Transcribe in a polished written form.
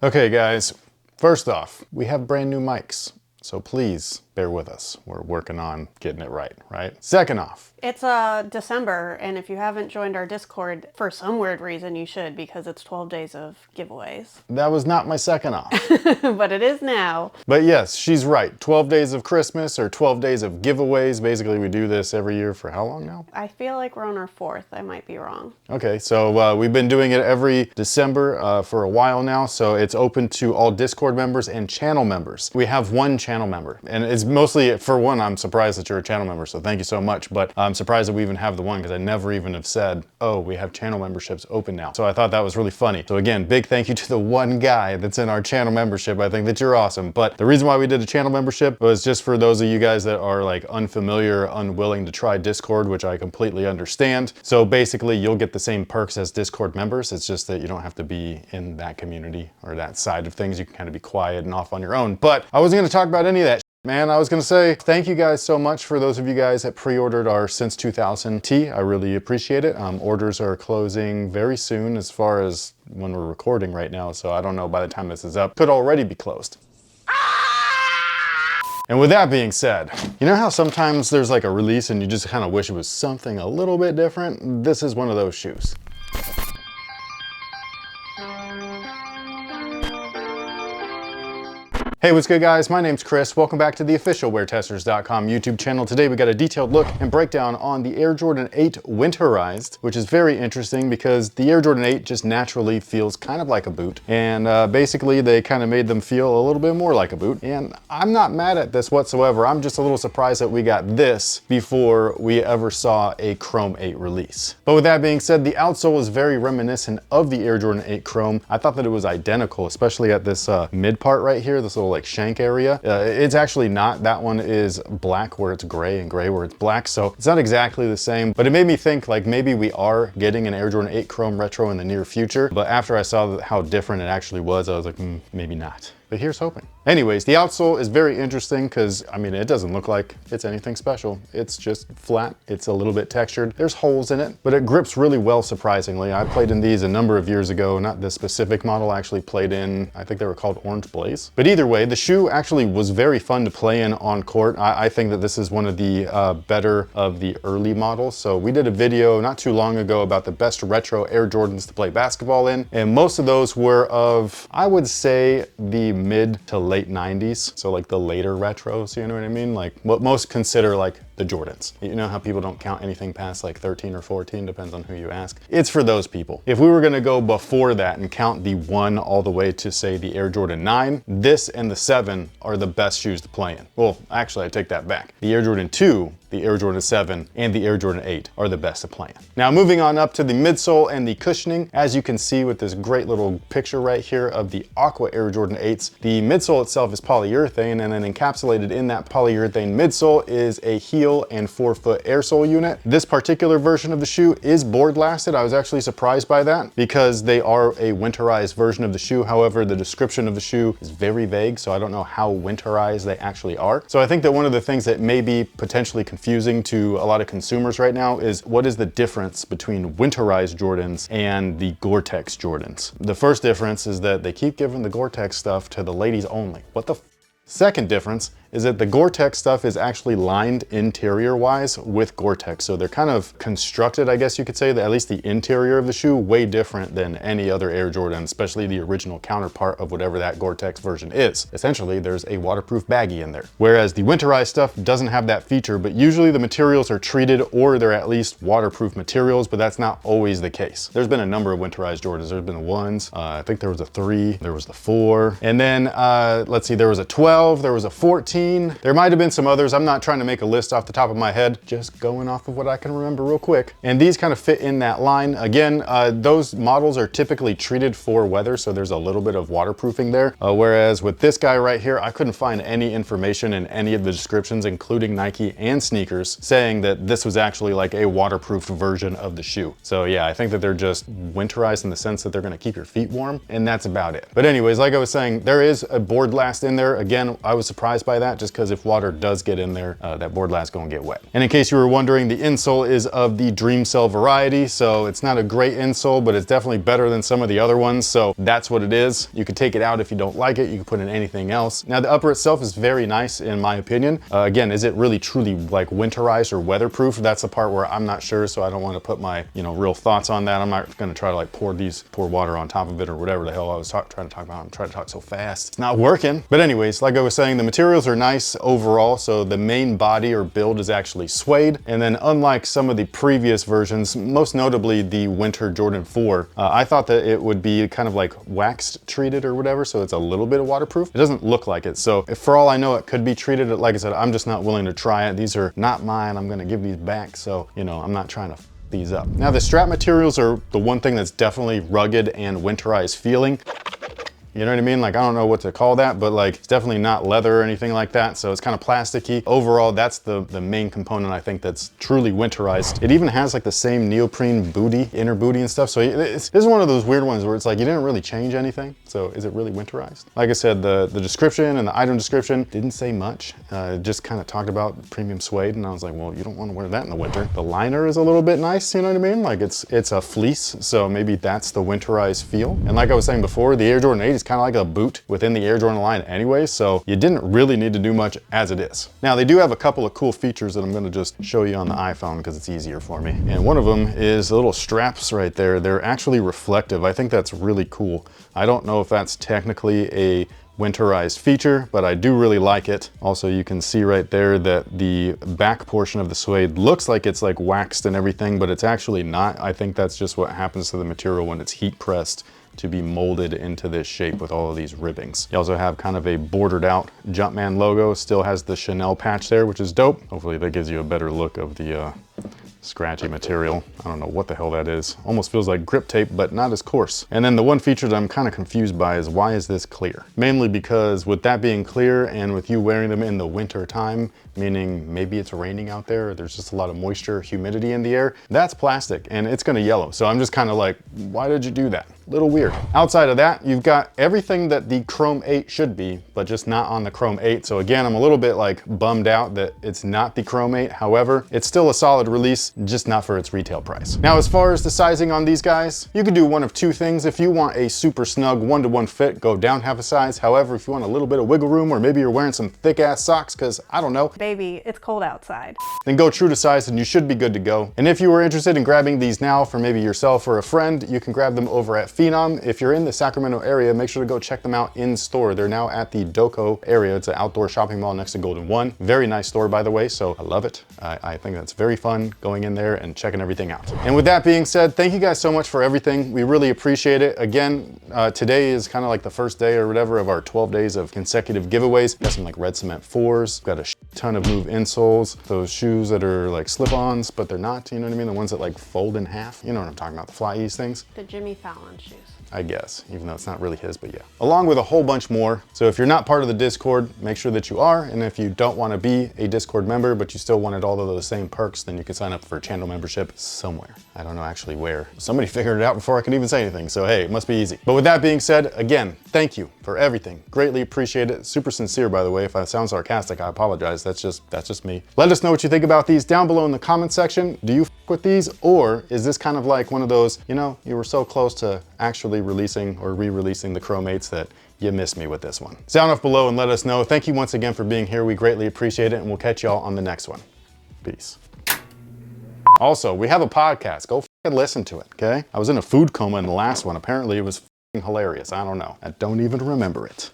Okay guys, first off, we have brand new mics, so please bear with us. We're working on getting it right? Second off, it's December, and if you haven't joined our Discord, for some weird reason you should, because it's 12 days of giveaways. That was not my second off. But it is now. But yes, she's right. 12 days of Christmas or 12 days of giveaways. Basically, we do this every year for how long now? I feel like we're on our 4th. I might be wrong. Okay, so we've been doing it every December for a while now, so it's open to all Discord members and channel members. We have one channel member, and it's mostly, for one, I'm surprised that you're a channel member, so thank you so much, but I'm surprised that we even have the one because I never even have said, oh, we have channel memberships open now. So I thought that was really funny. So again, big thank you to the one guy that's in our channel membership. I think that you're awesome. But the reason why we did a channel membership was just for those of you guys that are like unfamiliar, unwilling to try Discord, which I completely understand. So basically you'll get the same perks as Discord members. It's just that you don't have to be in that community or that side of things. You can kind of be quiet and off on your own. But I wasn't gonna talk about any of that. Man, I was gonna say thank you guys so much for those of you guys that pre-ordered our Since 2000 tee. I really appreciate it. Orders are closing very soon as far as when we're recording right now, so I don't know by the time this is up. Could already be closed. And with that being said, you know how sometimes there's like a release and you just kind of wish it was something a little bit different? This is one of those shoes. Hey, what's good guys? My name's Chris. Welcome back to the official WearTesters.com YouTube channel. Today we got a detailed look and breakdown on the Air Jordan 8 Winterized, which is very interesting because the Air Jordan 8 just naturally feels kind of like a boot. And basically they kind of made them feel a little bit more like a boot. And I'm not mad at this whatsoever. I'm just a little surprised that we got this before we ever saw a Chrome 8 release. But with that being said, the outsole is very reminiscent of the Air Jordan 8 Chrome. I thought that it was identical, especially at this mid part right here, this little like shank area. It's actually not. That one is black where it's gray and gray where it's black, so it's not exactly the same, but it made me think like maybe we are getting an Air Jordan 8 Chrome Retro in the near future. But after I saw how different it actually was, I was like, maybe not. But here's hoping. Anyways, the outsole is very interesting because, I mean, it doesn't look like it's anything special. It's just flat. It's a little bit textured. There's holes in it, but it grips really well, surprisingly. I played in these a number of years ago, not this specific model. I actually played in, I think they were called Orange Blaze. But either way, the shoe actually was very fun to play in on court. I think that this is one of the better of the early models. So we did a video not too long ago about the best retro Air Jordans to play basketball in. And most of those were of, I would say, the mid to late 90s. So like the later retros, you know what I mean? Like what most consider like the Jordans. You know how people don't count anything past like 13 or 14, depends on who you ask. It's for those people. If we were gonna go before that and count the 1 all the way to say the Air Jordan 9, this and the 7 are the best shoes to play in. Well, actually I take that back. The Air Jordan 2, the Air Jordan 7, and the Air Jordan 8 are the best to play in. Now moving on up to the midsole and the cushioning, as you can see with this great little picture right here of the Aqua Air Jordan 8s, the midsole itself is polyurethane, and then encapsulated in that polyurethane midsole is a heel and forefoot air sole unit. This particular version of the shoe is board lasted. I was actually surprised by that because they are a winterized version of the shoe. However, the description of the shoe is very vague, so I don't know how winterized they actually are. So I think that one of the things that may be potentially confusing to a lot of consumers right now is what is the difference between winterized Jordans and the Gore-Tex Jordans? The first difference is that they keep giving the Gore-Tex stuff to the ladies only. What the Second difference is that the Gore-Tex stuff is actually lined interior-wise with Gore-Tex. So they're kind of constructed, I guess you could say, that at least the interior of the shoe, way different than any other Air Jordan, especially the original counterpart of whatever that Gore-Tex version is. Essentially, there's a waterproof baggie in there. Whereas the winterized stuff doesn't have that feature, but usually the materials are treated or they're at least waterproof materials, but that's not always the case. There's been a number of winterized Jordans. There's been the 1s, I think there was a 3, there was the 4, and then let's see, there was a 12, there was a 14, there might have been some others. I'm not trying to make a list off the top of my head, just going off of what I can remember real quick. And these kind of fit in that line. Again, those models are typically treated for weather, so there's a little bit of waterproofing there. Whereas with this guy right here, I couldn't find any information in any of the descriptions, including Nike and sneakers, saying that this was actually like a waterproofed version of the shoe. So yeah, I think that they're just winterized in the sense that they're gonna keep your feet warm, and that's about it. But anyways, like I was saying, there is a board last in there. Again, I was surprised by that. that, just because if water does get in there, that board last's gonna get wet. And in case you were wondering, the insole is of the Dream Cell variety, so it's not a great insole, but it's definitely better than some of the other ones, so that's what it is. You can take it out if you don't like it, you can put in anything else. Now the upper itself is very nice in my opinion. Again, is it really truly like winterized or weatherproof? That's the part where I'm not sure, so I don't want to put my, you know, real thoughts on that. I'm not gonna try to like pour water on top of it or whatever the hell I was trying to talk about. I'm trying to talk so fast. It's not working. But anyways, like I was saying, the materials are nice overall. So the main body or build is actually suede. And then unlike some of the previous versions, most notably the Winter Jordan 4, I thought that it would be kind of like waxed treated or whatever. So it's a little bit of waterproof. It doesn't look like it. So if for all I know, it could be treated. Like I said, I'm just not willing to try it. These are not mine. I'm gonna give these back. So, you know, I'm not trying to these up. Now the strap materials are the one thing that's definitely rugged and winterized feeling. You know what I mean? Like, I don't know what to call that, but like, it's definitely not leather or anything like that. So it's kind of plasticky. Overall, that's the main component I think that's truly winterized. It even has like the same neoprene booty, inner booty and stuff. So this is one of those weird ones where it's like, you didn't really change anything. So is it really winterized? Like I said, the description and the item description didn't say much. It just kind of talked about premium suede. And I was like, well, you don't want to wear that in the winter. The liner is a little bit nice. You know what I mean? Like it's a fleece. So maybe that's the winterized feel. And like I was saying before, the Air Jordan 8 is kind of like a boot within the Air Jordan line anyway, so you didn't really need to do much as it is. Now they do have a couple of cool features that I'm going to just show you on the iPhone because it's easier for me. And one of them is the little straps right there. They're actually reflective. I think that's really cool. I don't know if that's technically a winterized feature, but I do really like it. Also, you can see right there that the back portion of the suede looks like it's like waxed and everything, but it's actually not. I think that's just what happens to the material when it's heat pressed to be molded into this shape with all of these ribbings. You also have kind of a bordered out Jumpman logo. Still has the Chanel patch there, which is dope. Hopefully that gives you a better look of the scratchy material. I don't know what the hell that is. Almost feels like grip tape, but not as coarse. And then the one feature that I'm kind of confused by is why is this clear? Mainly because with that being clear and with you wearing them in the winter time, meaning maybe it's raining out there, or there's just a lot of moisture, humidity in the air, that's plastic and it's gonna yellow. So I'm just kind of like, why did you do that? Little weird. Outside of that, you've got everything that the Chrome 8 should be, but just not on the Chrome 8. So again, I'm a little bit like bummed out that it's not the Chrome 8. However, it's still a solid release, just not for its retail price. Now, as far as the sizing on these guys, you can do one of two things. If you want a super snug one-to-one fit, go down half a size. However, if you want a little bit of wiggle room, or maybe you're wearing some thick ass socks, cause I don't know. Baby, it's cold outside. Then go true to size and you should be good to go. And if you were interested in grabbing these now for maybe yourself or a friend, you can grab them over at Phenom. If you're in the Sacramento area, make sure to go check them out in store. They're now at the Doco area. It's an outdoor shopping mall next to Golden One. Very nice store, by the way, so I love it. I think that's very fun going in there and checking everything out. And with that being said, thank you guys so much for everything. We really appreciate it. Again, today is kind of like the first day or whatever of our 12 days of consecutive giveaways. Got some like red cement 4s, got a ton of Move insoles, those shoes that are like slip-ons, but they're not, you know what I mean? The ones that like fold in half. You know what I'm talking about, the Fly Ease things. The Jimmy Fallon shoes. I guess, even though it's not really his, but yeah. Along with a whole bunch more. So if you're not part of the Discord, make sure that you are. And if you don't want to be a Discord member, but you still wanted all of those same perks, then you can sign up for a channel membership somewhere. I don't know actually where. Somebody figured it out before I could even say anything. So hey, it must be easy. But with that being said, again, thank you for everything. Greatly appreciate it. Super sincere, by the way. If I sound sarcastic, I apologize. That's just me. Let us know what you think about these down below in the comment section. Do you f with these, or is this kind of like one of those, you know, you were so close to actually releasing or re-releasing the Chrome 8s that you missed me with this one? Sound off below and let us know. Thank you once again for being here. We greatly appreciate it, and we'll catch y'all on the next one. Peace. Also, we have a podcast. Go f***ing listen to it, okay? I was in a food coma in the last one. Apparently it was f***ing hilarious. I don't know. I don't even remember it.